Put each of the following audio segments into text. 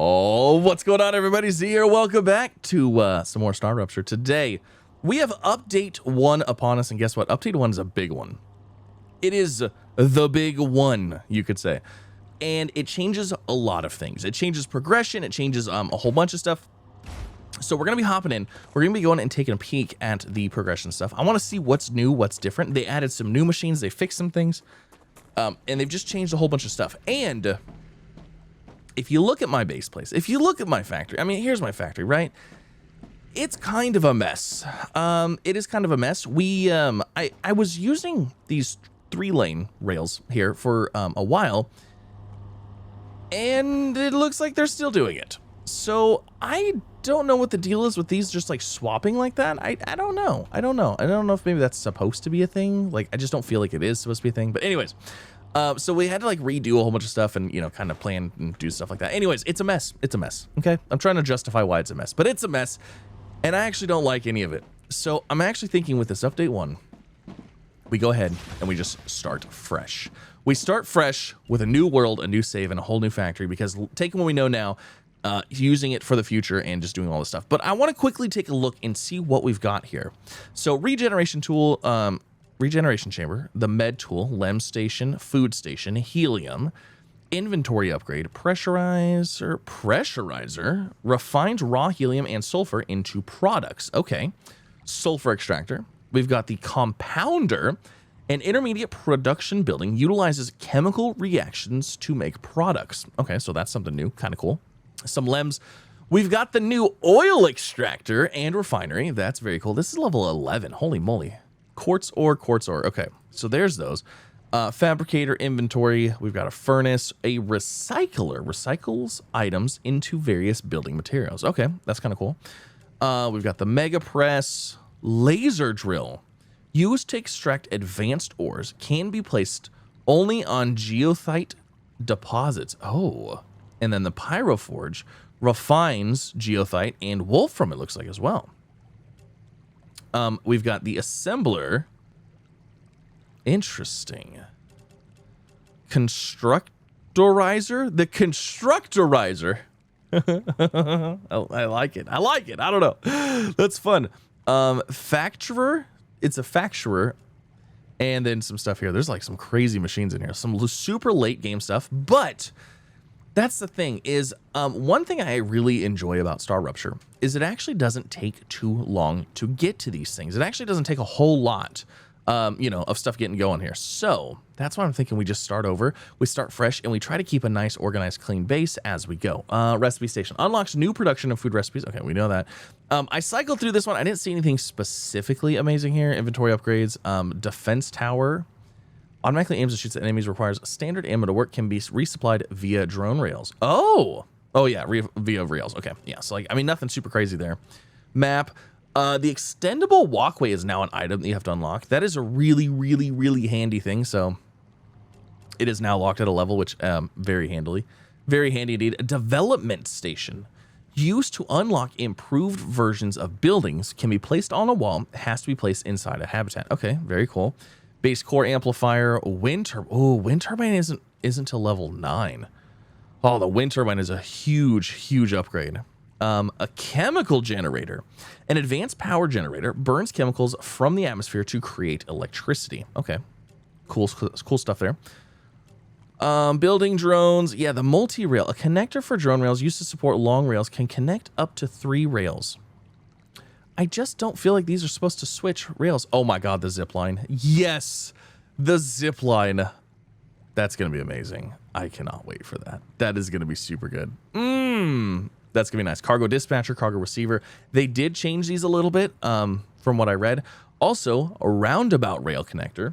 Oh, what's going on, everybody? Z here. Welcome back to some more StarRupture. Today, we have Update 1 upon us, and guess what? Update 1 is a big one. It is the big one, you could say. And it changes a lot of things. It changes progression. It changes a whole bunch of stuff. So we're going to be hopping in. We're going to be going and taking a peek at the progression stuff. I want to see what's new, what's different. They added some new machines. They fixed some things. And they've just changed a whole bunch of stuff. And if you look at my base place, if you look at my factory, I mean, here's my factory, right? It's kind of a mess. It is kind of a mess. I was using these 3-lane rails here for a while, and it looks like they're still doing it. So I don't know what the deal is with these just like swapping like that. I don't know. I don't know if maybe that's supposed to be a thing. Like, I just don't feel like it is supposed to be a thing. But anyways, so we had to like redo a whole bunch of stuff and, you know, kind of plan and do stuff like that. Anyways, it's a mess. It's a mess. Okay. I'm trying to justify why it's a mess, but it's a mess. And I actually don't like any of it. So I'm actually thinking with this update 1, we go ahead and we just start fresh. We start fresh with a new world, a new save, and a whole new factory, because taking what we know now, using it for the future and just doing all this stuff. But I want to quickly take a look and see what we've got here. So regeneration tool, regeneration chamber, the med tool, lem station, food station, helium, inventory upgrade, pressurizer, refined raw helium and sulfur into products. Okay. Sulfur extractor. We've got the compounder. An intermediate production building utilizes chemical reactions to make products. Okay, so that's something new, kind of cool. Some lems. We've got the new oil extractor and refinery. That's very cool. This is level 11. Holy moly. Quartz ore. Okay, so there's those. Fabricator inventory. We've got a furnace. A recycler recycles items into various building materials. Okay, that's kind of cool. We've got the mega press. Laser drill. Used to extract advanced ores, can be placed only on geothite deposits. Oh, and then the pyroforge refines geothite and wolfram, it looks like, as well. We've got the assembler. Interesting. Constructorizer? The constructorizer. Oh, I like it. I don't know. That's fun. Facturer. It's a facturer. And then some stuff here. There's like some crazy machines in here. Some super late game stuff. But that's the thing is, one thing I really enjoy about StarRupture is it actually doesn't take too long to get to these things. It actually doesn't take a whole lot, you know, of stuff getting going here. So that's why I'm thinking we just start over. We start fresh and we try to keep a nice, organized, clean base as we go. Recipe station unlocks new production of food recipes. Okay, we know that. I cycled through this one. I didn't see anything specifically amazing here. Inventory upgrades. Defense tower. Automatically aims and shoots at enemies. Requires standard ammo to work. Can be resupplied via drone rails. Oh yeah, via rails. Okay, yeah. So like, I mean, nothing super crazy there. Map. The extendable walkway is now an item that you have to unlock. That is a really, really, really handy thing. So it is now locked at a level, which very handy indeed. A development station used to unlock improved versions of buildings, can be placed on a wall, has to be placed inside a habitat. Okay, very cool. Base core amplifier, wind turbine. Oh, wind turbine isn't till level 9. Oh, the wind turbine is a huge upgrade. A chemical generator. An advanced power generator burns chemicals from the atmosphere to create electricity. Okay, cool stuff there. Building drones. Yeah, the multi-rail. A connector for drone rails used to support long rails, can connect up to 3 rails. I just don't feel like these are supposed to switch rails. Oh my god, the zip line. Yes, the zip line. That's going to be amazing. I cannot wait for that. That is going to be super good. That's going to be nice. Cargo dispatcher, cargo receiver. They did change these a little bit from what I read. Also, a roundabout rail connector.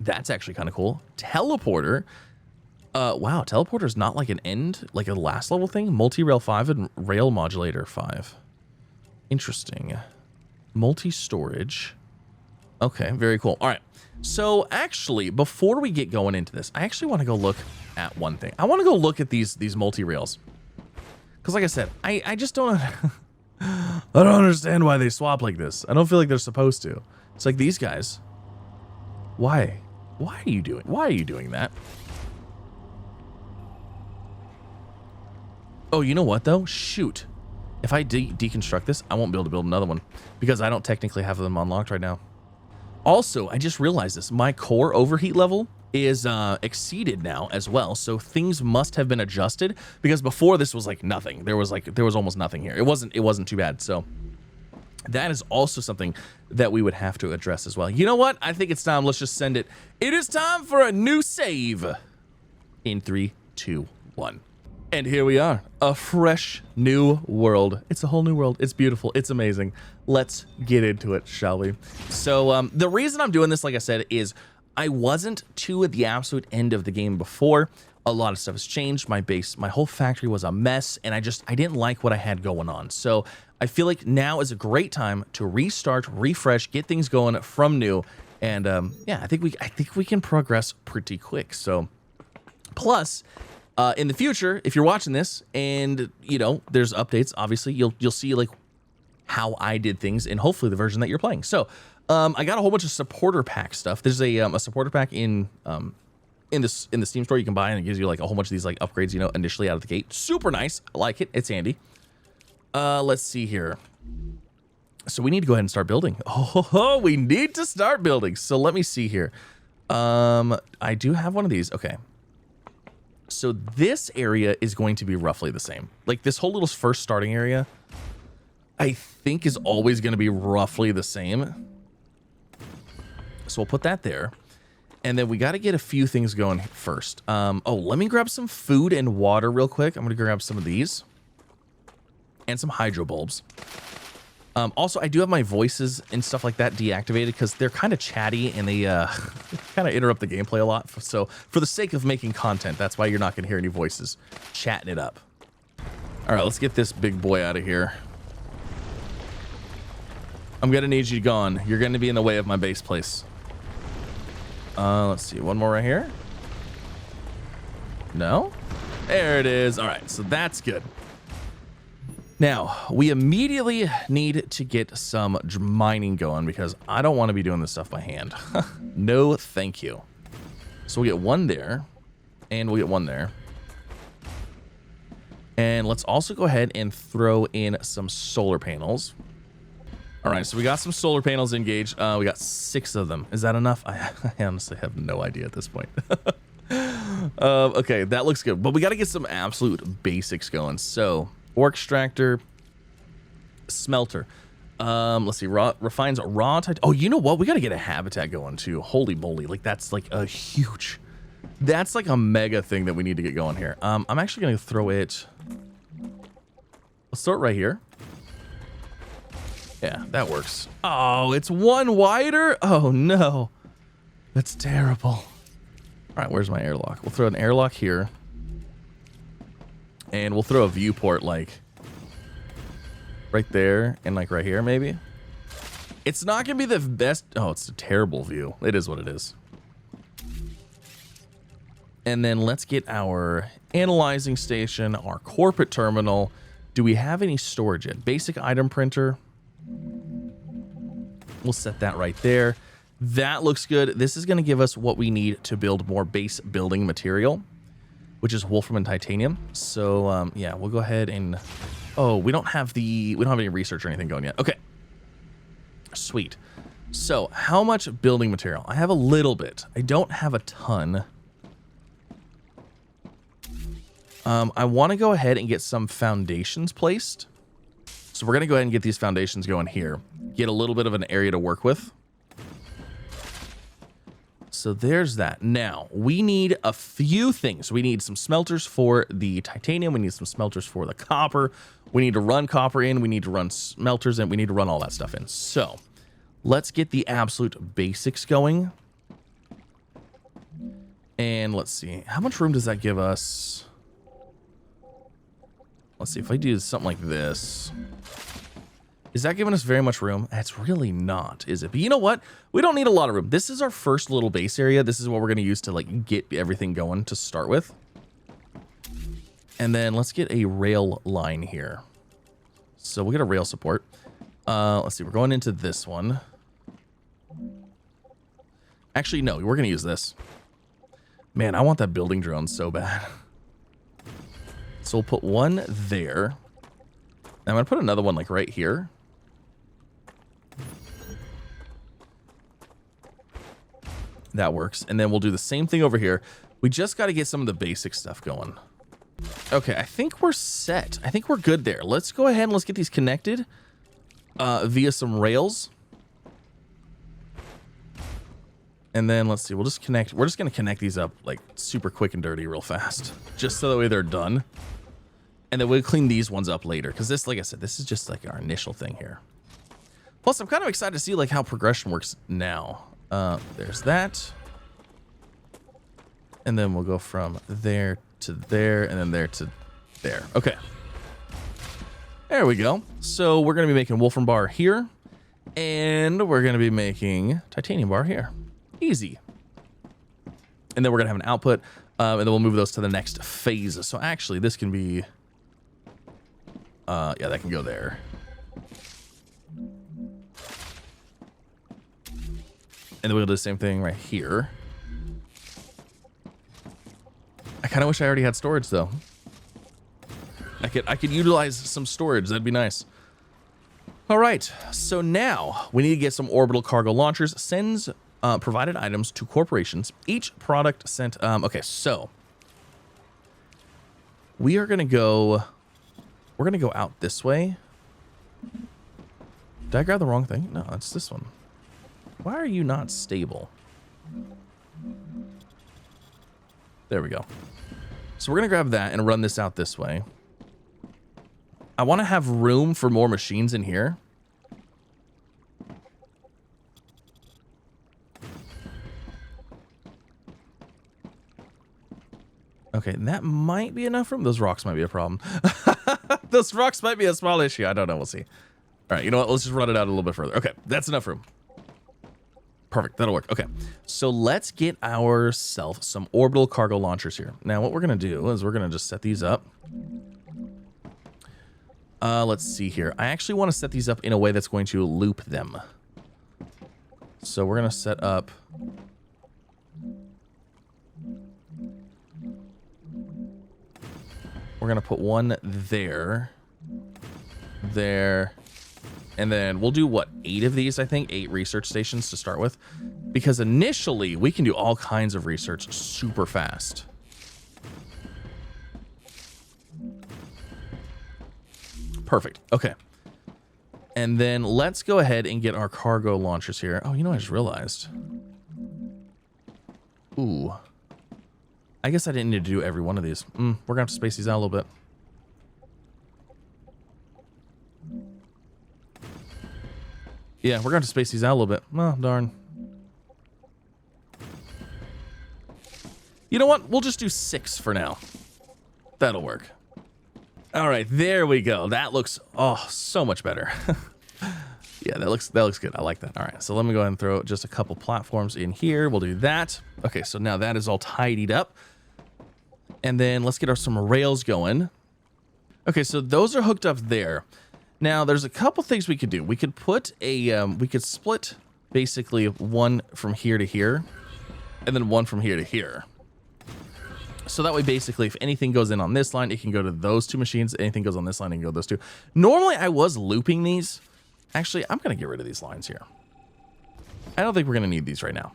That's actually kind of cool. Teleporter. Wow, teleporter is not like an end, like a last level thing. Multi-rail 5 and rail modulator 5. Interesting. Multi-storage. Okay, very cool. All right. So actually, before we get going into this, I actually want to go look at one thing. I want to go look at these multi-rails. Because like I said, I just don't... I don't understand why they swap like this. I don't feel like they're supposed to. It's like these guys. Why? Why are you doing that? Oh, you know what though? Shoot. If I deconstruct this, I won't be able to build another one because I don't technically have them unlocked right now. Also, I just realized this. My core overheat level is exceeded now as well. So things must have been adjusted because before this was like nothing. There was almost nothing here. It wasn't too bad. So that is also something that we would have to address as well. You know what? I think it's time. Let's just send it. It is time for a new save. In 3, 2, 1. And here we are, a fresh new world. It's a whole new world. It's beautiful. It's amazing. Let's get into it, shall we? So the reason I'm doing this, like I said, is I wasn't to the absolute end of the game before. A lot of stuff has changed. My whole factory was a mess, and I didn't like what I had going on. So I feel like now is a great time to restart, refresh, get things going from new. And yeah, I think we can progress pretty quick. So plus, in the future, if you're watching this and, you know, there's updates, obviously you'll see like how I did things in hopefully the version that you're playing. So I got a whole bunch of supporter pack stuff. There's a supporter pack in the Steam store you can buy, and it gives you like a whole bunch of these like upgrades, you know, initially out of the gate. Super nice. I like it. It's handy. Let's see here. So we need to go ahead and start building. Oh, we need to start building. So let me see here. I do have one of these. Okay. So this area is going to be roughly the same. Like this whole little first starting area, I think is always going to be roughly the same. So we'll put that there. And then we got to get a few things going first. Oh, let me grab some food and water real quick. I'm going to grab some of these. And some hydro bulbs. Also, I do have my voices and stuff like that deactivated because they're kind of chatty and they kind of interrupt the gameplay a lot. So for the sake of making content, that's why you're not going to hear any voices chatting it up. All right, let's get this big boy out of here. I'm going to need you gone. You're going to be in the way of my base place. Let's see. One more right here. No? There it is. All right, so that's good. Now, we immediately need to get some mining going because I don't want to be doing this stuff by hand. No, thank you. So we'll get one there, and we'll get one there. And let's also go ahead and throw in some solar panels. All right, so we got some solar panels engaged. We got 6 of them. Is that enough? I honestly have no idea at this point. Okay, that looks good. But we got to get some absolute basics going. So... ore extractor, smelter. Let's see, refines raw titanium. Oh, you know what? We got to get a habitat going too. Holy moly. Like that's like a huge, that's like a mega thing that we need to get going here. I'm actually going to throw it. Let's throw it right here. Yeah, that works. Oh, it's one wider. Oh no, that's terrible. All right, where's my airlock? We'll throw an airlock here. And we'll throw a viewport like right there and like right here maybe. It's not going to be the best. Oh, it's a terrible view. It is what it is. And then let's get our analyzing station, our corporate terminal. Do we have any storage yet? Basic item printer. We'll set that right there. That looks good. This is going to give us what we need to build more base building material, which is wolfram and titanium. So yeah, we'll go ahead and, oh, we don't have any research or anything going yet. Okay, sweet. So how much building material? I have a little bit. I don't have a ton. I want to go ahead and get some foundations placed. So we're going to go ahead and get these foundations going here. Get a little bit of an area to work with. So there's that. Now, we need a few things. We need some smelters for the titanium. We need some smelters for the copper. We need to run copper in. We need to run smelters in. We need to run all that stuff in. So let's get the absolute basics going. And let's see. How much room does that give us? Let's see. If I do something like this... is that giving us very much room? It's really not, is it? But you know what? We don't need a lot of room. This is our first little base area. This is what we're going to use to like get everything going to start with. And then let's get a rail line here. So we'll get a rail support. Let's see. We're going into this one. Actually, no. We're going to use this. Man, I want that building drone so bad. So we'll put one there. I'm going to put another one like right here. That works. And then we'll do the same thing over here. We just got to get some of the basic stuff going. Okay, I think we're set. I think we're good there. Let's go ahead and let's get these connected via some rails. And then let's see, we'll just connect. We're just going to connect these up like super quick and dirty real fast. Just so that way they're done. And then we'll clean these ones up later. Because this, like I said, this is just like our initial thing here. Plus, I'm kind of excited to see like how progression works now. There's that. And then we'll go from there to there and then there to there. Okay. There we go. So we're going to be making Wolfram bar here. And we're going to be making titanium bar here. Easy. And then we're going to have an output. And then we'll move those to the next phase. So actually, this can be... yeah, that can go there. And then we'll do the same thing right here. I kind of wish I already had storage, though. I could utilize some storage. That'd be nice. All right. So now we need to get some orbital cargo launchers. Sends provided items to corporations. Each product sent. Okay, so we are gonna go. We're gonna go out this way. Did I grab the wrong thing? No, it's this one. Why are you not stable? There we go. So we're going to grab that and run this out this way. I want to have room for more machines in here. Okay, that might be enough room. Those rocks might be a problem. Those rocks might be a small issue. I don't know. We'll see. All right, you know what? Let's just run it out a little bit further. Okay, that's enough room. Perfect, that'll work. Okay, so let's get ourselves some orbital cargo launchers here. Now, what we're gonna do is we're gonna just set these up. Let's see here. I actually want to set these up in a way that's going to loop them. So we're gonna set up. We're gonna put one there, there. And then we'll do, what, 8 of these, I think? 8 research stations to start with. Because initially, we can do all kinds of research super fast. Perfect. Okay. And then let's go ahead and get our cargo launchers here. Oh, you know, I just realized. Ooh. I guess I didn't need to do every one of these. We're going to have to space these out a little bit. Yeah, we're going to space these out a little bit. Oh, darn. You know what? We'll just do 6 for now. That'll work. All right, there we go. That looks, oh, so much better. Yeah, that looks good. I like that. All right, so let me go ahead and throw just a couple platforms in here. We'll do that. Okay, so now that is all tidied up. And then let's get some rails going. Okay, so those are hooked up there. Now, there's a couple things we could do. We could put a, we could split basically one from here to here, and then one from here to here. So that way, basically, if anything goes in on this line, it can go to those 2 machines. Anything goes on this line, it can go to those 2. Normally, I was looping these. Actually, I'm going to get rid of these lines here. I don't think we're going to need these right now.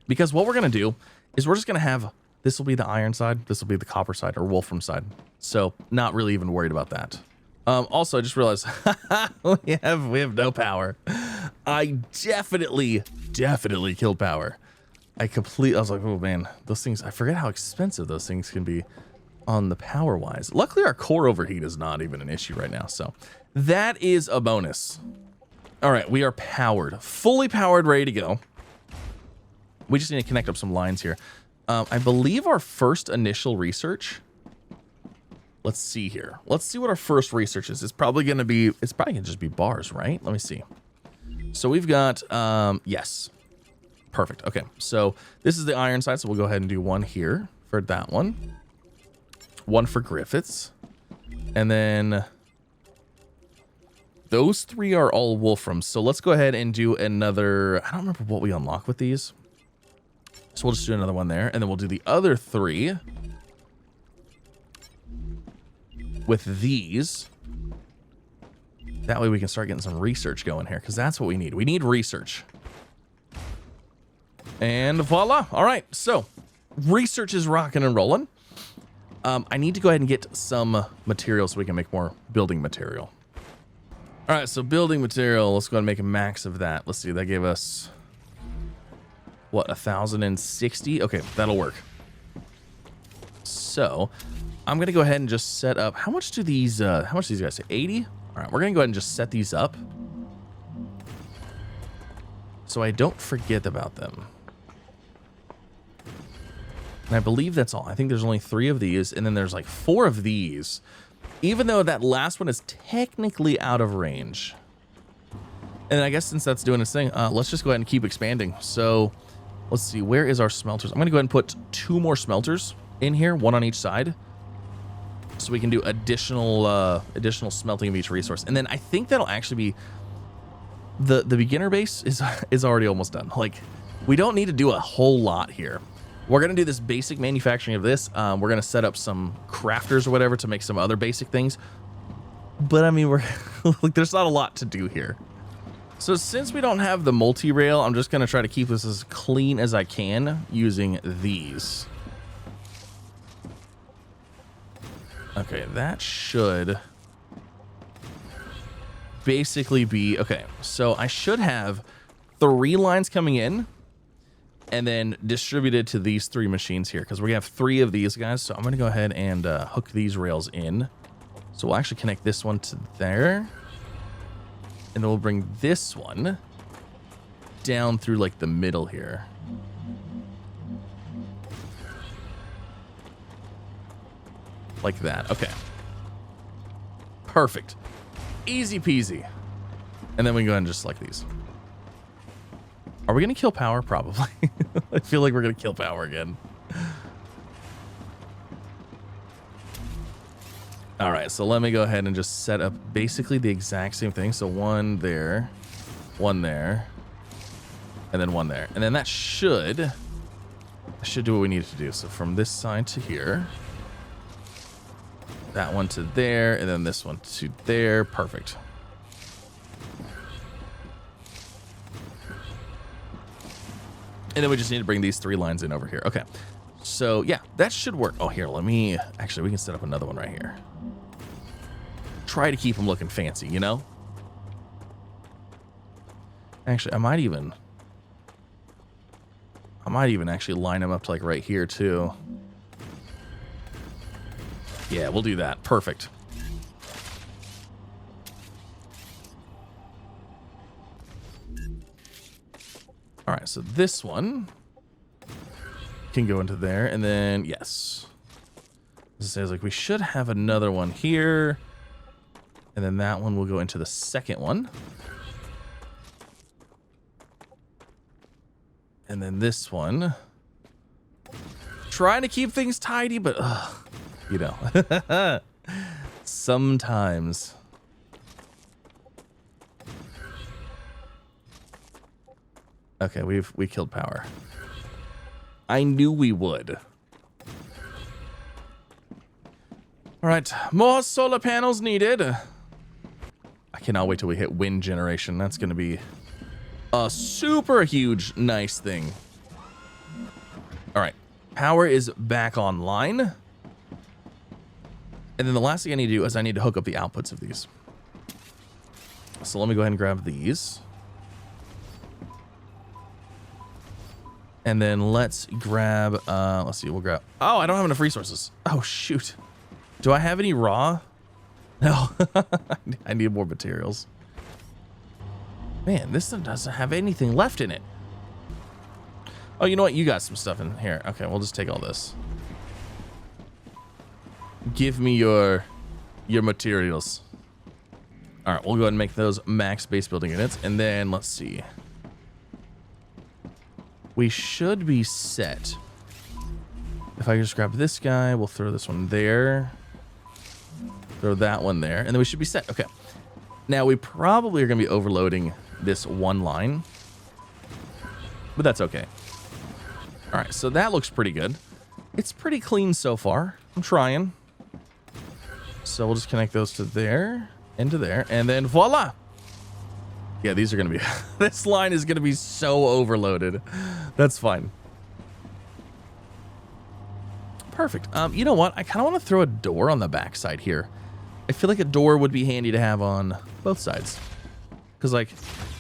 Because what we're going to do is we're just going to have, this will be the iron side, this will be the copper side, or Wolfram side. So, not really even worried about that. Also, I just realized we have no power. I definitely killed power. I was like, oh man, those things, I forget how expensive those things can be on the power wise. Luckily, our core overheat is not even an issue right now. So that is a bonus. All right, we are powered, fully powered, ready to go. We just need to connect up some lines here. I believe our first initial research. Let's see here. Let's see what our first research is. It's probably going to just be bars, right? Let me see. So we've got, yes. Perfect. Okay. So this is the iron side. So we'll go ahead and do one here for that one. One for Griffiths. And then those 3 are all Wolframs. So let's go ahead and do another, I don't remember what we unlock with these. So we'll just do another one there. And then we'll do the other 3. with these. That way we can start getting some research going here, because that's what we need. We need research. And voila. All right, so research is rocking and rolling. I need to go ahead and get some materials so we can make more building material. All right, so building material, let's go ahead and make a max of that. Let's see, that gave us, what, 1,060? Okay, that'll work. So I'm going to go ahead and just set up, how much do these guys say? 80? All right, we're going to go ahead and just set these up so I don't forget about them. And I believe that's all. I think there's only 3 of these, and then there's like 4 of these, even though that last one is technically out of range. And I guess since that's doing its thing, let's just go ahead and keep expanding. So let's see, where is our smelters? I'm going to go ahead and put 2 more smelters in here, 1 on each side, so we can do additional smelting of each resource. And then I think that'll actually be the beginner base is already almost done. Like, we don't need to do a whole lot here. We're going to do this basic manufacturing of this. We're going to set up some crafters or whatever to make some other basic things. But I mean, we're like, there's not a lot to do here. So since we don't have the multi-rail, I'm just going to try to keep this as clean as I can using these. Okay, that should basically be, okay, so I should have 3 lines coming in and then distributed to these 3 machines here, because we have 3 of these guys. So I'm going to go ahead and hook these rails in. So we'll actually connect this one to there, and then we'll bring this one down through like the middle here. Like that. Okay. Perfect. Easy peasy. And then we can go ahead and just select these. Are we going to kill power? Probably. I feel like we're going to kill power again. All right, so let me go ahead and just set up basically the exact same thing. So 1 there, 1 there, and then 1 there. And then that should do what we need to do. So from this side to here, that one to there, and then this one to there. Perfect. And then we just need to bring these 3 lines in over here. Okay. So yeah, that should work. Oh, here, let me, actually, we can set up another one right here. Try to keep them looking fancy, you know? Actually, I might even actually line them up to like right here too. Yeah, we'll do that. Perfect. All right, so this one can go into there, and then yes, it says like we should have another one here, and then that one will go into the second one, and then this one. Trying to keep things tidy, but you know, sometimes. Okay, we killed power. I knew we would. All right, more solar panels needed. I cannot wait till we hit wind generation. That's going to be a super huge, nice thing. All right, power is back online. And then the last thing I need to do is I need to hook up the outputs of these. So let me go ahead and grab these. And then let's grab, let's see, we'll grab, oh, I don't have enough resources. Oh, shoot. Do I have any raw? No, I need more materials. Man, this one doesn't have anything left in it. Oh, you know what? You got some stuff in here. Okay, we'll just take all this. Give me your materials. All right, we'll go ahead and make those max base building units. And then let's see. We should be set. If I just grab this guy, we'll throw this one there. Throw that one there. And then we should be set. Okay. Now, we probably are going to be overloading this one line. But that's okay. All right, so that looks pretty good. It's pretty clean so far. I'm trying. So we'll just connect those to there and to there, and then voila. Yeah, these are going to be, this line is going to be so overloaded. That's fine. Perfect. You know what? I kind of want to throw a door on the backside here. I feel like a door would be handy to have on both sides. Because, like,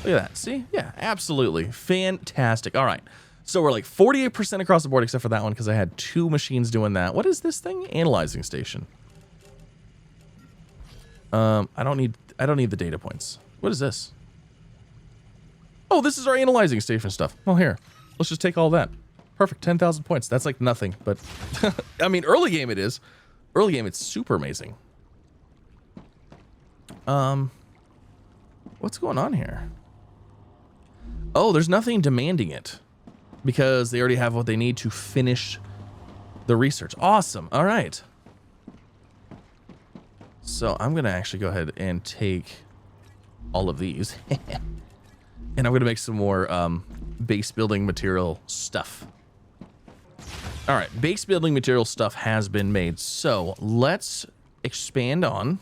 look at that. See? Yeah, absolutely. Fantastic. All right. So we're like 48% across the board, except for that one, because I had 2 machines doing that. What is this thing? Analyzing station. I don't need the data points. What is this? Oh, this is our analyzing station stuff. Well, here. Let's just take all that. Perfect. 10,000 points. That's like nothing, but I mean, early game it is. Early game, it's super amazing. What's going on here? Oh, there's nothing demanding it because they already have what they need to finish the research. Awesome. All right. So I'm going to actually go ahead and take all of these and I'm going to make some more base building material stuff. All right, base building material stuff has been made. So let's expand on.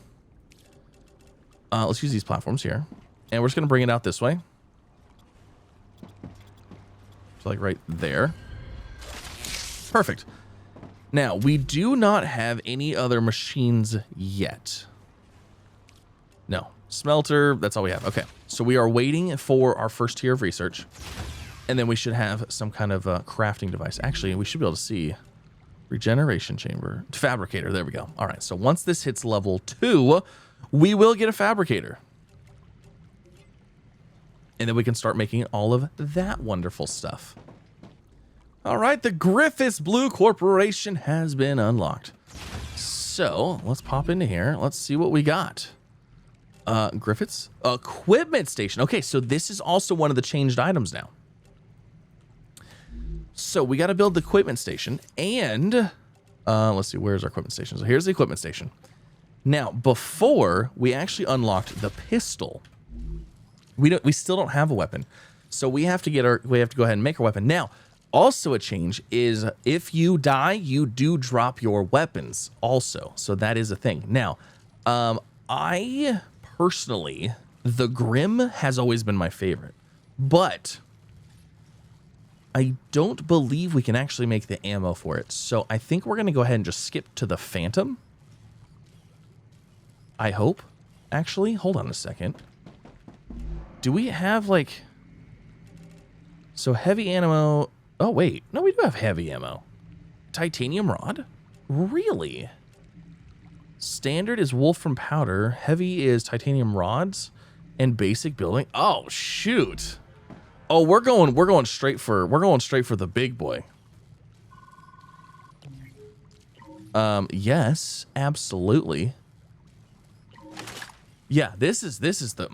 Let's use these platforms here. And we're just going to bring it out this way. So like right there. Perfect. Now, we do not have any other machines yet. No. Smelter, that's all we have. Okay. So we are waiting for our first tier of research. And then we should have some kind of crafting device. Actually, we should be able to see regeneration chamber. Fabricator. There we go. All right. So once this hits level 2, we will get a fabricator. And then we can start making all of that wonderful stuff. All right. The Griffiths Blue Corporation has been unlocked. So let's pop into here. Let's see what we got. Griffiths equipment station. Okay. So this is also one of the changed items now. So we got to build the equipment station and let's see, where's our equipment station? So here's the equipment station. Now, before we actually unlocked the pistol, we still don't have a weapon. So we have to go ahead and make our weapon. Now, also a change is if you die, you do drop your weapons also. So that is a thing. Now, I personally, the Grim has always been my favorite, but I don't believe we can actually make the ammo for it. So I think we're going to go ahead and just skip to the Phantom. I hope. Actually, hold on a second. Do we have like... So heavy ammo... Oh, wait. No, we do have heavy ammo. Titanium rod? Really? Standard is wolfram powder. Heavy is titanium rods. And basic building. Oh, shoot. Oh, we're going straight for the big boy. Yes, absolutely. Yeah, this is the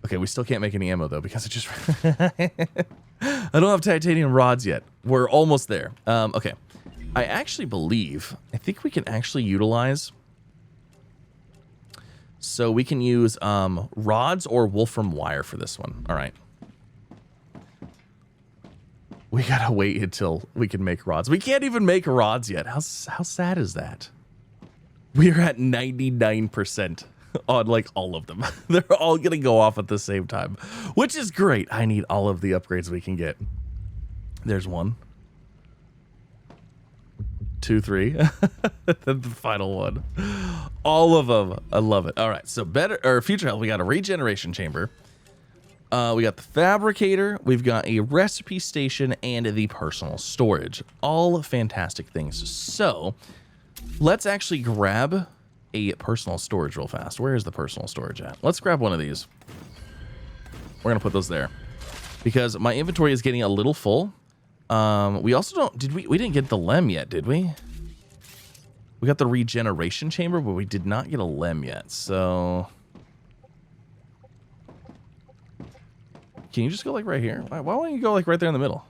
okay, we still can't make any ammo though because it just I don't have titanium rods yet. We're almost there. Okay. I think we can actually utilize. So we can use rods or wolfram wire for this one. All right. We gotta wait until we can make rods. We can't even make rods yet. How sad is that? We're at 99% on like all of them. They're all gonna go off at the same time, which is great. I need all of the upgrades we can get. There's 1, 2, 3. The final one. All of them. I love it. All right. So future health. We got a regeneration chamber. We got the fabricator. We've got a recipe station and the personal storage. All fantastic things. So let's actually grab a personal storage real fast. Where is the personal storage at? Let's grab one of these. We're going to put those there because my inventory is getting a little full. We also don't, we didn't get the lem yet, did we? We got the regeneration chamber, but we did not get a lem yet. So can you just go like right here? Why don't you go like right there in the middle?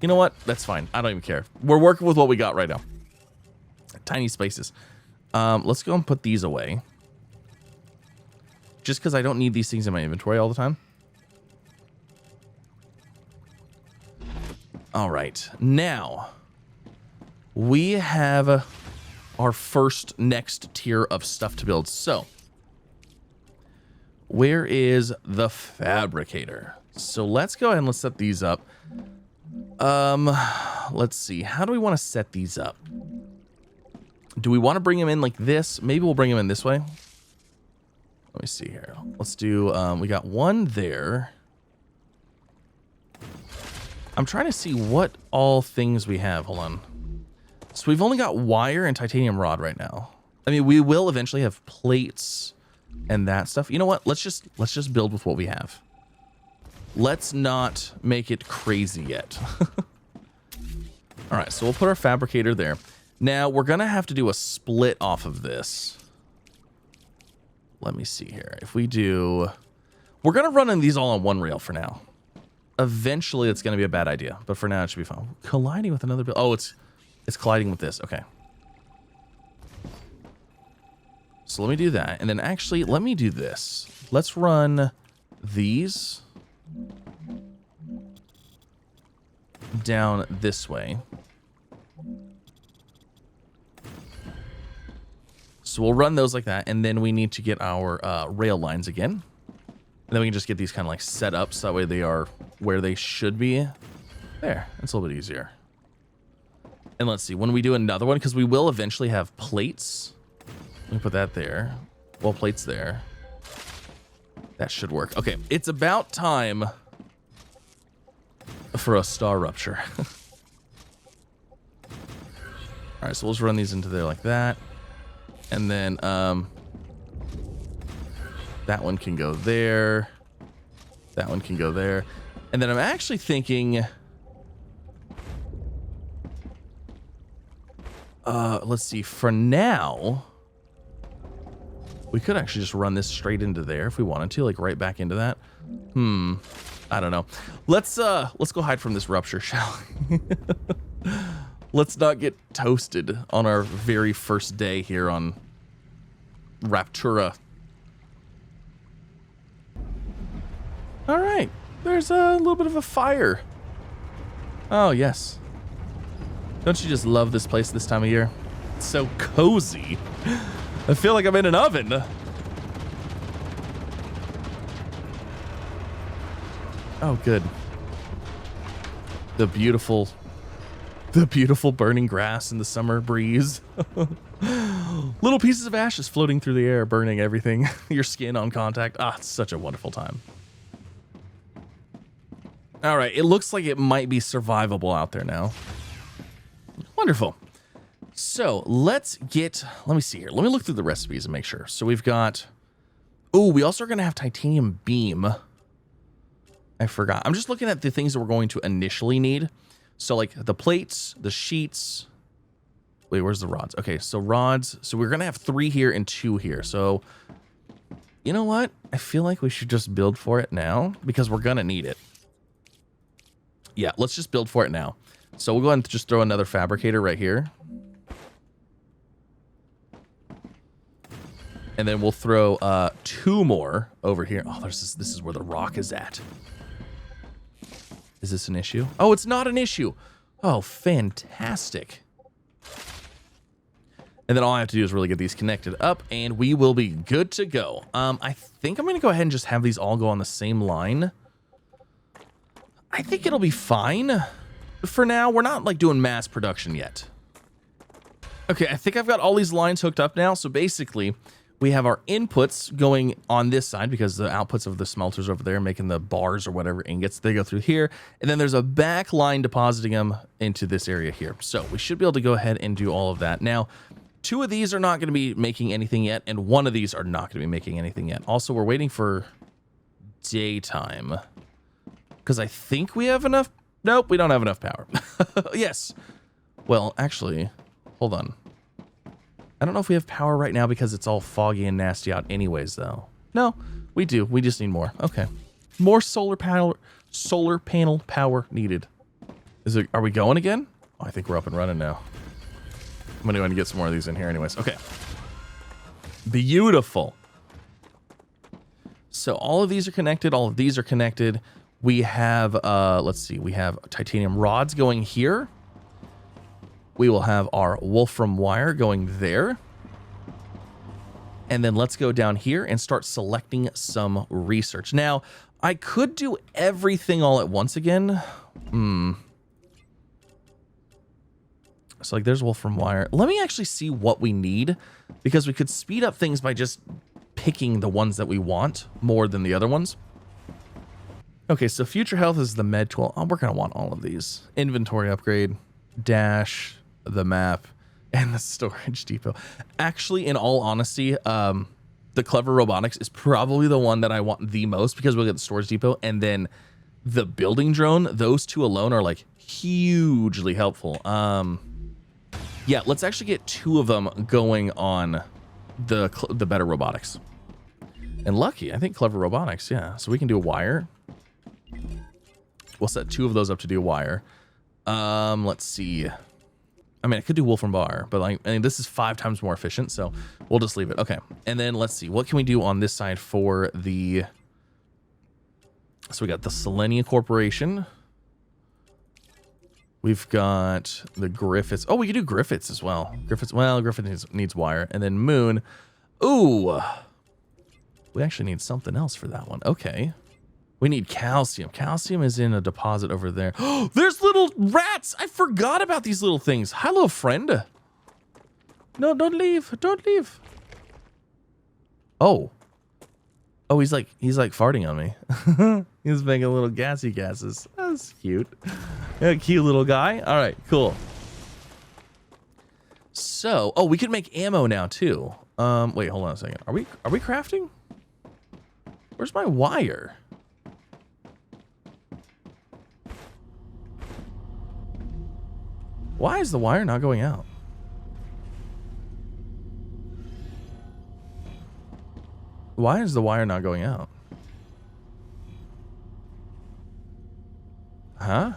You know what? That's fine. I don't even care. We're working with what we got right now. Tiny spaces. Let's go and put these away. Just because I don't need these things in my inventory all the time. All right. Now, we have our first next tier of stuff to build. So where is the fabricator? So let's go ahead and let's set these up. Let's see. How do we want to set these up? Do we want to bring them in like this? Maybe we'll bring them in this way. Let me see here. Let's do, we got one there. I'm trying to see what all things we have. Hold on. So we've only got wire and titanium rod right now. I mean, we will eventually have plates and that stuff. You know what? Let's just build with what we have. Let's not make it crazy yet. All right, so we'll put our fabricator there. Now we're gonna have to do a split off of this. Let me see here. If we do, we're gonna run in these all on one rail for now. Eventually, it's gonna be a bad idea, but for now it should be fine. Colliding with another build. Oh, it's colliding with this. Okay. So let me do that, and then actually let me do this. Let's run these down this way. So we'll run those like that, and then we need to get our rail lines again. And then we can just get these kind of like set up so that way they are where they should be. There, it's a little bit easier. And let's see, when we do another one, because we will eventually have plates. Let me put that there. Well, plates there. That should work. Okay, it's about time for a StarRupture. All right, so we'll just run these into there like that. And then that one can go there. That one can go there. And then I'm actually thinking, let's see, for now, we could actually just run this straight into there if we wanted to, like right back into that. I don't know. Let's go hide from this rupture, shall we? Let's not get toasted on our very first day here on Raptura. All right, there's a little bit of a fire. Oh, yes. Don't you just love this place this time of year? It's so cozy. I feel like I'm in an oven. Oh, good. The beautiful burning grass in the summer breeze. Little pieces of ashes floating through the air, burning everything. Your skin on contact. Ah, it's such a wonderful time. All right, it looks like it might be survivable out there now. Wonderful. So let me see here. Let me look through the recipes and make sure. So we've got, oh, we also are going to have titanium beam. I forgot. I'm just looking at the things that we're going to initially need. So like the plates, the sheets. Wait, where's the rods? Okay, so rods. So we're going to have 3 here and 2 here. So you know what? I feel like we should just build for it now because we're going to need it. Yeah, let's just build for it now. So we'll go ahead and just throw another fabricator right here. And then we'll throw 2 more over here. Oh, this is where the rock is at. Is this an issue? Oh, it's not an issue. Oh, fantastic. And then all I have to do is really get these connected up and we will be good to go. I think I'm going to go ahead and just have these all go on the same line. I think it'll be fine. For now, we're not like doing mass production yet. Okay, I think I've got all these lines hooked up now. So basically, we have our inputs going on this side because the outputs of the smelters over there making the bars or whatever ingots, they go through here. And then there's a back line depositing them into this area here. So we should be able to go ahead and do all of that. Now, 2 of these are not going to be making anything yet, and 1 of these are not going to be making anything yet. Also, we're waiting for daytime because I think we have enough. Nope, we don't have enough power. Yes. Well, actually, hold on. I don't know if we have power right now because it's all foggy and nasty out anyways, though. No, we do. We just need more. Okay. More solar panel power needed. Are we going again? Oh, I think we're up and running now. I'm going to go ahead and get some more of these in here anyways. Okay. Beautiful. So all of these are connected. All of these are connected. We have, let's see, we have titanium rods going here. We will have our wolfram wire going there. And then let's go down here and start selecting some research. Now, I could do everything all at once again. So like there's wolfram wire. Let me actually see what we need, because we could speed up things by just picking the ones that we want more than the other ones. Okay, so future health is the med tool. Oh, we're going to want all of these. Inventory upgrade, dash, the map, and the storage depot. Actually, in all honesty, the clever robotics is probably the one that I want the most, because we'll get the storage depot and then the building drone. Those two alone are like hugely helpful. Yeah, let's actually get 2 of them going on the better robotics. And lucky, I think clever robotics, yeah. So we can do a wire. We'll set 2 of those up to do a wire. Let's see. I mean, I could do wolfram bar, but like, I mean, this is 5 times more efficient, so we'll just leave it. Okay, and then let's see. What can we do on this side for the... So we got the Selenia Corporation. We've got the Griffiths. Oh, we can do Griffiths as well. Griffiths, well, Griffiths needs wire. And then Moon. Ooh. We actually need something else for that one. Okay. We need calcium. Calcium is in a deposit over there. Oh, there's little rats. I forgot about these little things. Hello, friend. No, don't leave. Don't leave. Oh. Oh, he's like farting on me. He's making little gassy gases. That's cute. Yeah, cute little guy. All right, cool. So, oh, we can make ammo now too. Wait, hold on a second. Are we crafting? Where's my wire? Why is the wire not going out? Why is the wire not going out? Huh?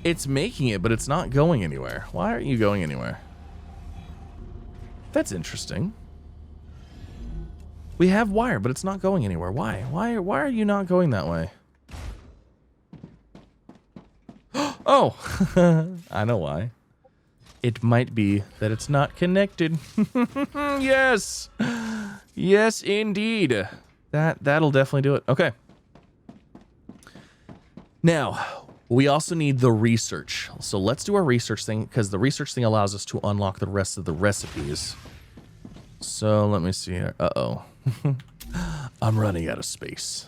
It's making it, but it's not going anywhere. Why aren't you going anywhere? That's interesting. We have wire, but it's not going anywhere. Why? Why are you not going that way? Oh, I know why. It might be that it's not connected. Yes. Yes, indeed. That'll definitely do it. Okay. Now, we also need the research. So let's do our research thing, because the research thing allows us to unlock the rest of the recipes. So let me see here. Uh-oh. I'm running out of space.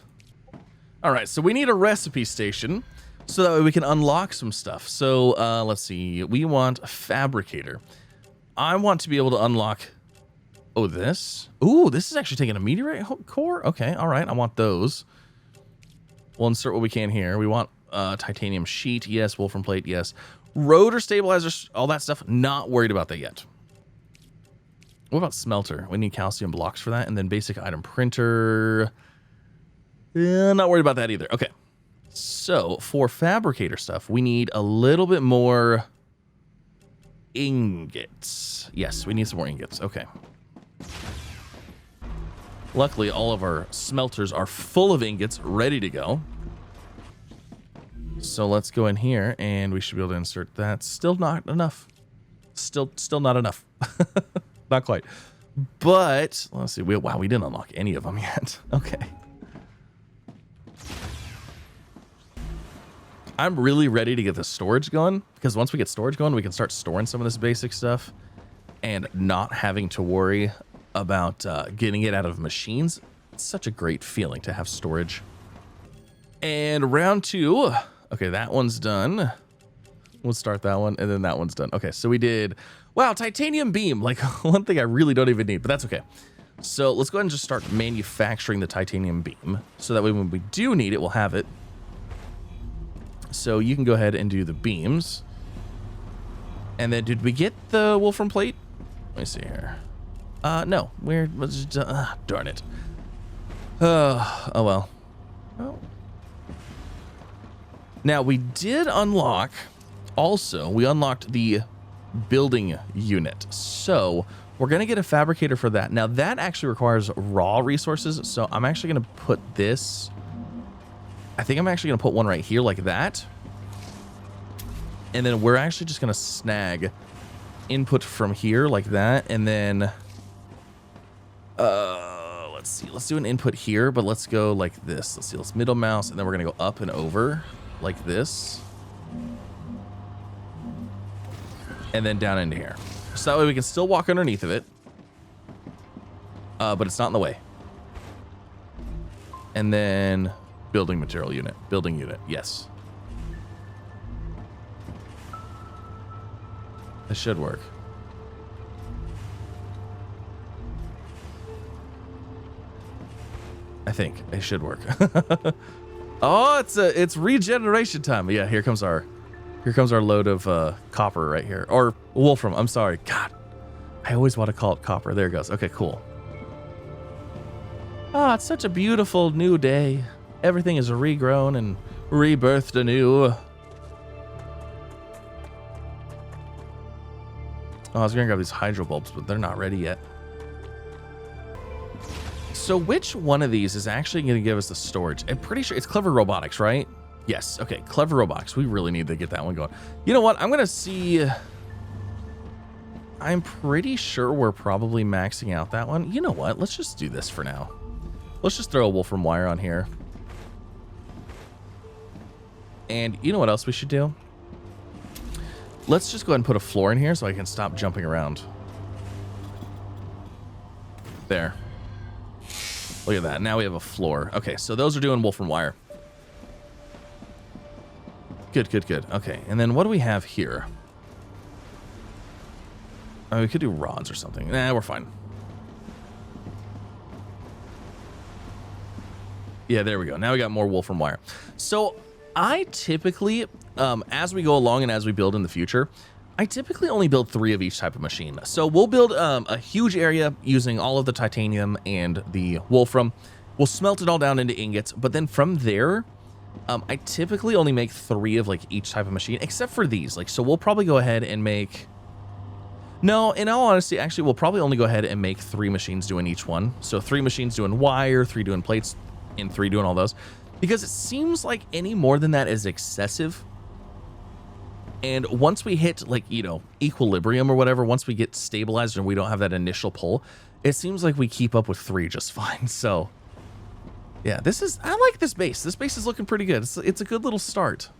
All right, so we need a recipe station so that way we can unlock some stuff. So let's see. We want a fabricator. I want to be able to unlock... Oh, this? Ooh, this is actually taking a meteorite core? Okay, all right. I want those. We'll insert what we can here. We want titanium sheet. Yes. Wolfram plate. Yes. Rotor stabilizers. All that stuff. Not worried about that yet. What about smelter? We need calcium blocks for that. And then basic item printer. Not worried about that either. Okay. So for fabricator stuff, we need a little bit more ingots. Yes, we need some more ingots. Okay. Luckily, all of our smelters are full of ingots, ready to go. So let's go in here, and we should be able to insert that. Still not enough. Still not enough. Not quite. But, let's see. Wow, we didn't unlock any of them yet. Okay. I'm really ready to get the storage going, because once we get storage going, we can start storing some of this basic stuff and not having to worry about getting it out of machines. It's such a great feeling to have storage. And round 2. Okay, that one's done. We'll start that one, and then that one's done. Okay, so we did... Wow, titanium beam. Like, one thing I really don't even need, but that's okay. So let's go ahead and just start manufacturing the titanium beam, so that way when we do need it, we'll have it. So you can go ahead and do the beams. And then, did we get the wolfram plate? Let me see here. No. Darn it. Oh well. Oh. Now, we did unlock... Also, we unlocked the building unit. So, we're going to get a fabricator for that. Now, that actually requires raw resources. So, I'm actually going to put this... I think I'm actually going to put one right here like that. And then we're actually just going to snag input from here like that, and then let's see, let's do an input here, but let's go like this. Let's see, let's middle mouse, and then we're gonna go up and over like this, and then down into here, so that way we can still walk underneath of it, but it's not in the way. And then building material unit, building unit, yes. This should work. I think it should work. Oh, it's regeneration time. Yeah, here comes our load of copper right here, or wolfram. I'm sorry. God, I always want to call it copper. There it goes. Okay, cool. Ah, it's such a beautiful new day. Everything is regrown and rebirthed anew. Oh, I was gonna grab these hydro bulbs, but they're not ready yet. So which one of these is actually gonna give us the storage? I'm pretty sure it's Clever Robotics, right? Yes, okay, Clever Robotics. We really need to get that one going. You know what, I'm gonna see. I'm pretty sure we're probably maxing out that one. You know what, let's just do this for now. Let's just throw a wolfram wire on here. And you know what else we should do? Let's just go ahead and put a floor in here so I can stop jumping around. There. Look at that. Now we have a floor. Okay, so those are doing wolfram wire. Good, good, good. Okay, and then what do we have here? Oh, we could do rods or something. Nah, we're fine. Yeah, there we go. Now we got more wolfram wire. So I typically, as we go along and as we build in the future, I typically only build 3 of each type of machine. So we'll build a huge area using all of the titanium and the wolfram. We'll smelt it all down into ingots, but then from there, I typically only make 3 of like each type of machine, except for these. Like, so we'll probably go ahead and make. No, in all honesty, actually, we'll probably only go ahead and make 3 machines doing each one. So 3 machines doing wire, 3 doing plates, and 3 doing all those. Because it seems like any more than that is excessive. And once we hit, like, you know, equilibrium or whatever, once we get stabilized and we don't have that initial pull, it seems like we keep up with 3 just fine. So, yeah, I like this base. This base is looking pretty good. It's a good little start.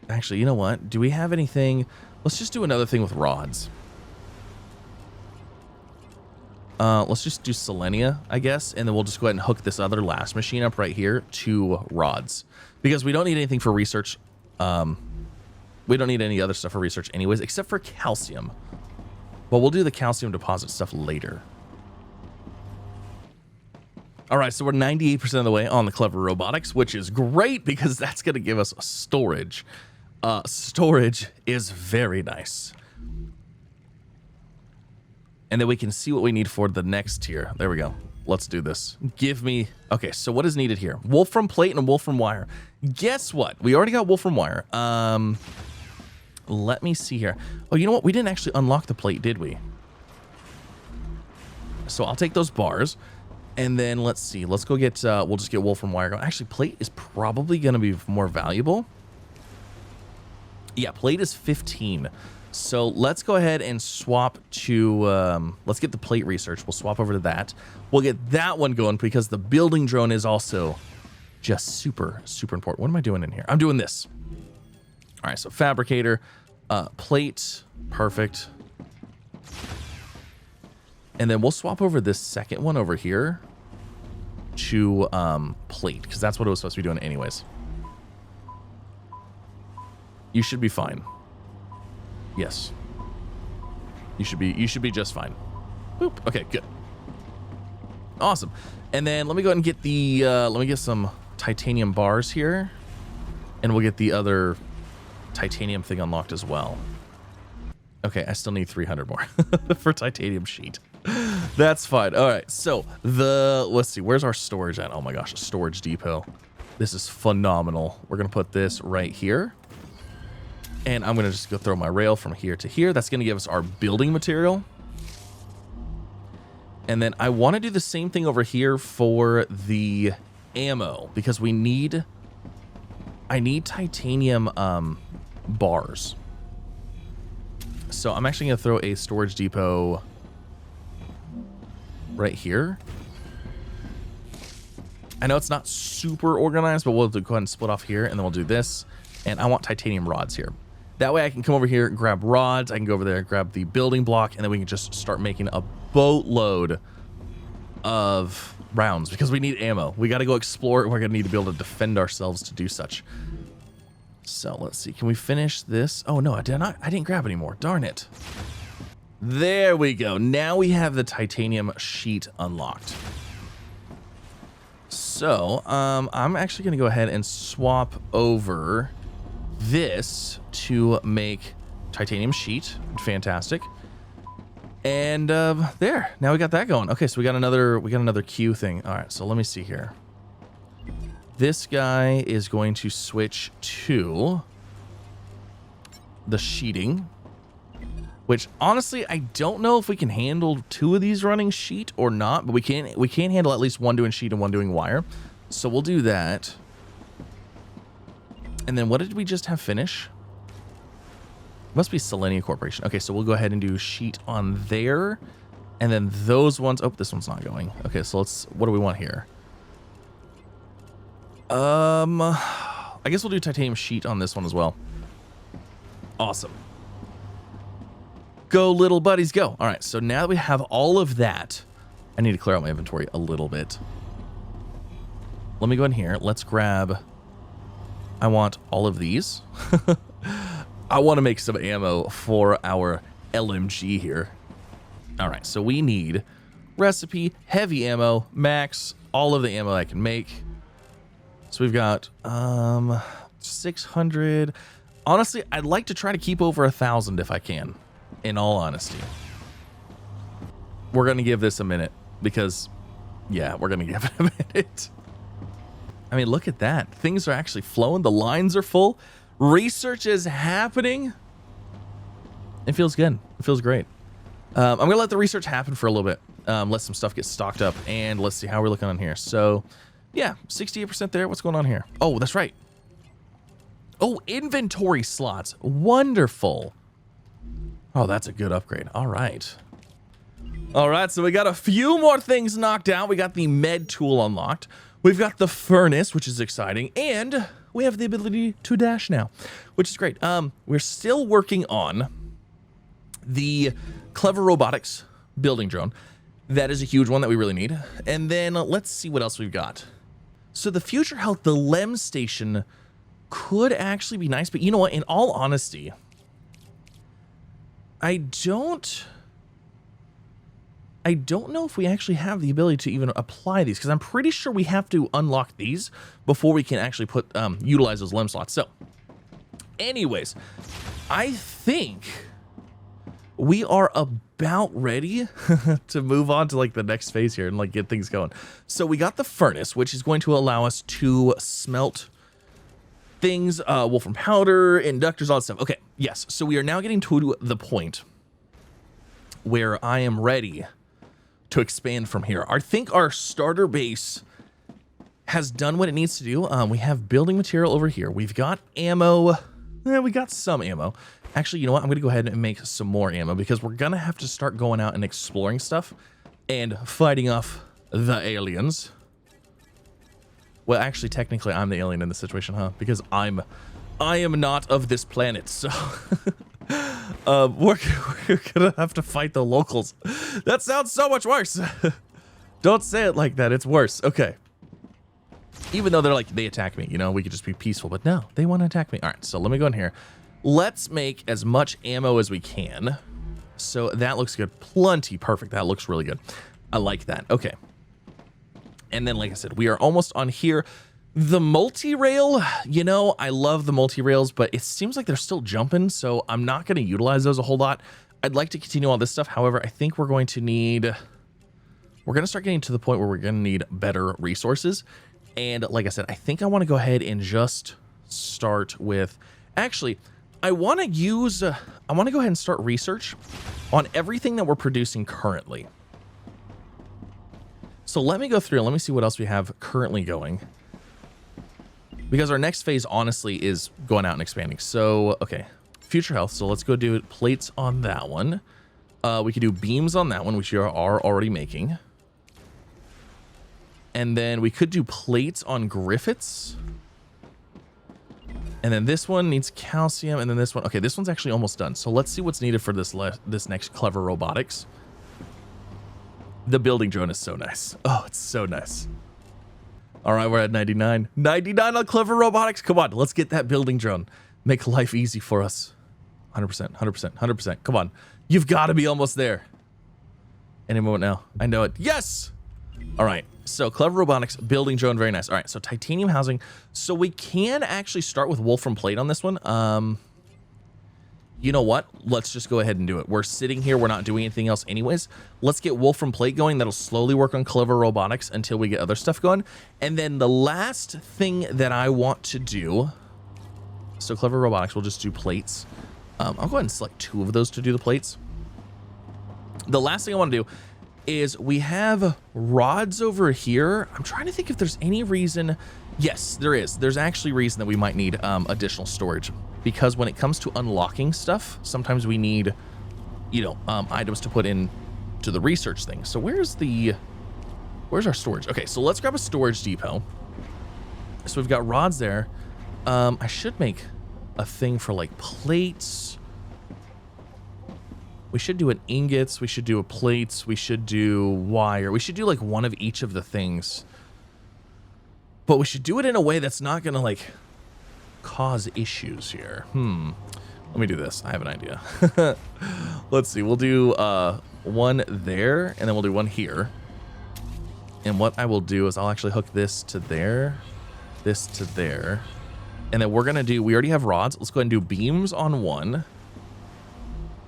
Actually, you know what? Do we have anything? Let's just do another thing with rods. Let's just do Selenia, I guess, and then we'll just go ahead and hook this other last machine up right here to rods. Because we don't need anything for research. We don't need any other stuff for research anyways, except for calcium. But we'll do the calcium deposit stuff later. All right, so we're 98% of the way on the Clever Robotics, which is great because that's going to give us storage. Storage is very nice. And then we can see what we need for the next tier. There we go. Let's do this. Give me... Okay, so what is needed here? Wolfram plate and wolfram wire. Guess what? We already got wolfram wire. Let me see here. Oh, you know what? We didn't actually unlock the plate, did we? So I'll take those bars. And then let's see. Let's go get... we'll just get wolfram wire going. Actually, plate is probably going to be more valuable. Yeah, plate is 15. So let's go ahead and swap to, let's get the plate research. We'll swap over to that. We'll get that one going because the building drone is also just super, super important. What am I doing in here? I'm doing this. All right, so fabricator, plate, perfect. And then we'll swap over this second one over here to plate because that's what it was supposed to be doing anyways. You should be fine. Yes. You should be just fine. Boop. Okay, good. Awesome. And then let me go ahead and get the let me get some titanium bars here. And we'll get the other titanium thing unlocked as well. Okay, I still need 300 more for titanium sheet. That's fine. All right. So, let's see. Where's our storage at? Oh my gosh, a storage depot. This is phenomenal. We're going to put this right here. And I'm going to just go throw my rail from here to here. That's going to give us our building material. And then I want to do the same thing over here for the ammo because I need titanium bars. So I'm actually going to throw a storage depot right here. I know it's not super organized, but we'll go ahead and split off here, and then we'll do this. And I want titanium rods here. That way I can come over here, grab rods. I can go over there, grab the building block, and then we can just start making a boatload of rounds because we need ammo. We got to go explore. We're going to need to be able to defend ourselves to do such. So let's see. Can we finish this? Oh, no, I didn't grab any more. Darn it. There we go. Now we have the titanium sheet unlocked. So I'm actually going to go ahead and swap over this to make titanium sheet. Fantastic. And there, now we got that going. Okay, so we got another queue thing. All right, so let me see here. This guy is going to switch to the sheeting, which honestly I don't know if we can handle 2 of these running sheet or not, but we can handle at least 1 doing sheet and 1 doing wire. So we'll do that. And then what did we just have finish? Must be Selenia Corporation. Okay, so we'll go ahead and do sheet on there. And then those ones, oh, this one's not going. Okay, so what do we want here? I guess we'll do titanium sheet on this one as well. Awesome. Go, little buddies, go. All right, so now that we have all of that, I need to clear out my inventory a little bit. Let me go in here. Let's grab, I want all of these. I want to make some ammo for our LMG here. All right, so we need recipe, heavy ammo, max, all of the ammo I can make. So we've got 600. Honestly, I'd like to try to keep over 1,000 if I can, in all honesty. We're going to give this a minute because, yeah, we're going to give it a minute. I mean, look at that. Things are actually flowing. The lines are full. Research is happening. It feels good. It feels great. I'm going to let the research happen for a little bit. Let some stuff get stocked up, and let's see how we're looking on here. So, yeah, 68% there. What's going on here? Oh, that's right. Oh, inventory slots. Wonderful. Oh, that's a good upgrade. All right. All right, so we got a few more things knocked out. We got the med tool unlocked. We've got the furnace, which is exciting, and we have the ability to dash now, which is great. We're still working on the Clever Robotics building drone. That is a huge one that we really need. And then let's see what else we've got. So the future health, the LEM station could actually be nice, but you know what? In all honesty, I don't know if we actually have the ability to even apply these, because I'm pretty sure we have to unlock these before we can actually utilize those LEM slots. So anyways, I think we are about ready to move on to like the next phase here and like get things going. So we got the furnace, which is going to allow us to smelt things, wolfram powder, inductors, all that stuff. Okay, yes. So we are now getting to the point where I am ready to expand from here. I think our starter base has done what it needs to do. We have building material over here. We've got ammo. We got some ammo. Actually, you know what? I'm going to go ahead and make some more ammo because we're going to have to start going out and exploring stuff and fighting off the aliens. Well, actually, technically, I'm the alien in this situation, huh? Because I am not of this planet, so we're gonna have to fight the locals. That sounds so much worse. Don't say it like that. It's worse. Okay. Even though they're like, they attack me, you know, we could just be peaceful, but no, they want to attack me. All right, so let me go in here. Let's make as much ammo as we can. So that looks good. Plenty. Perfect. That looks really good. I like that. Okay. And then, like I said, we are almost on here. The multi-rail, you know, I love the multi-rails, but it seems like they're still jumping, so I'm not going to utilize those a whole lot. I'd like to continue all this stuff. However, I think we're going to start getting to the point where we're going to need better resources. And like I said, I think I want to go ahead and just start with, actually, I want to go ahead and start research on everything that we're producing currently. So let me go through and let me see what else we have currently going. Because our next phase, honestly, is going out and expanding. So, okay. future health. So let's go do plates on that one. We could do beams on that one, which you are already making. And then we could do plates on Griffiths. And then this one needs calcium, and then this one. Okay, this one's actually almost done. So let's see what's needed for this next clever robotics. The building drone is so nice. Oh, it's so nice. All right, we're at 99. 99 on clever robotics. Come on, let's get that building drone. Make life easy for us. 100%, 100%, 100%. Come on. You've got to be almost there. Any moment now. I know it. Yes! All right. So clever robotics, building drone, very nice. All right, so titanium housing. So we can actually start with wolfram plate on this one. You know what? Let's just go ahead and do it. We're sitting here. We're not doing anything else anyways. Let's get wolfram plate going. That'll slowly work on clever robotics until we get other stuff going. And then the last thing that I want to do, so clever robotics, we'll just do plates. I'll go ahead and select 2 of those to do the plates. The last thing I want to do is we have rods over here. I'm trying to think if there's any reason. Yes, there is. There's actually reason that we might need additional storage, because when it comes to unlocking stuff, sometimes we need, you know, items to put in to the research thing. So where's our storage? Okay, so let's grab a storage depot. So we've got rods there. I should make a thing for like plates. We should do an ingots. We should do a plates. We should do wire. We should do like one of each of the things. But we should do it in a way that's not going to like cause issues here. Let me do this. I have an idea. Let's see. We'll do one there, and then we'll do one here. And what I will do is I'll actually hook this to there, this to there. And then we're going to do, we already have rods. Let's go ahead and do beams on one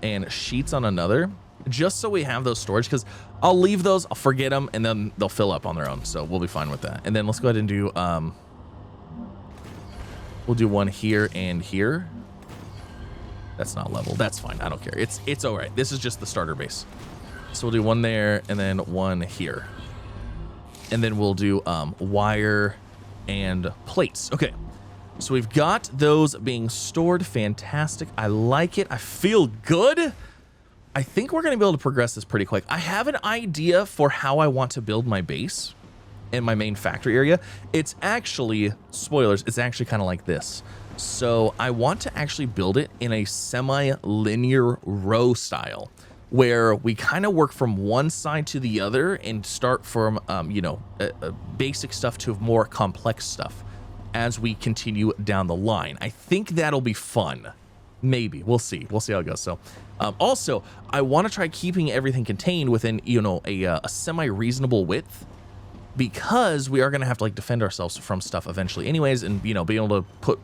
and sheets on another, just so we have those storage, because I'll leave those, I'll forget them, and then they'll fill up on their own. So we'll be fine with that. And then let's go ahead and do, we'll do one here and here. That's not level. That's fine. I don't care. It's all right. This is just the starter base. So we'll do one there and then one here. And then we'll do wire and plates. Okay. So we've got those being stored. Fantastic. I like it. I feel good. I think we're going to be able to progress this pretty quick. I have an idea for how I want to build my base in my main factory area. It's actually, spoilers, it's actually kind of like this. So I want to actually build it in a semi-linear row style, where we kind of work from one side to the other and start from, you know, basic stuff to more complex stuff as we continue down the line. I think that'll be fun. Maybe. We'll see. We'll see how it goes. So also, I want to try keeping everything contained within, you know, a semi-reasonable width, because we are going to have to like defend ourselves from stuff eventually anyways, and, you know, being able to put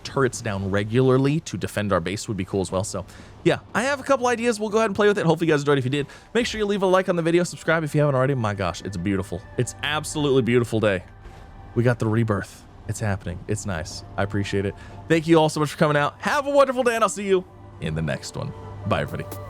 turrets down regularly to defend our base would be cool as well. So yeah, I have a couple ideas. We'll go ahead and play with it. Hopefully you guys enjoyed. If you did, make sure you leave a like on the video, subscribe if you haven't already. My gosh, it's beautiful. It's absolutely beautiful day. We got the rebirth. It's happening. It's nice. I appreciate it. Thank you all so much for coming out. Have a wonderful day, and I'll see you in the next one. Bye, everybody.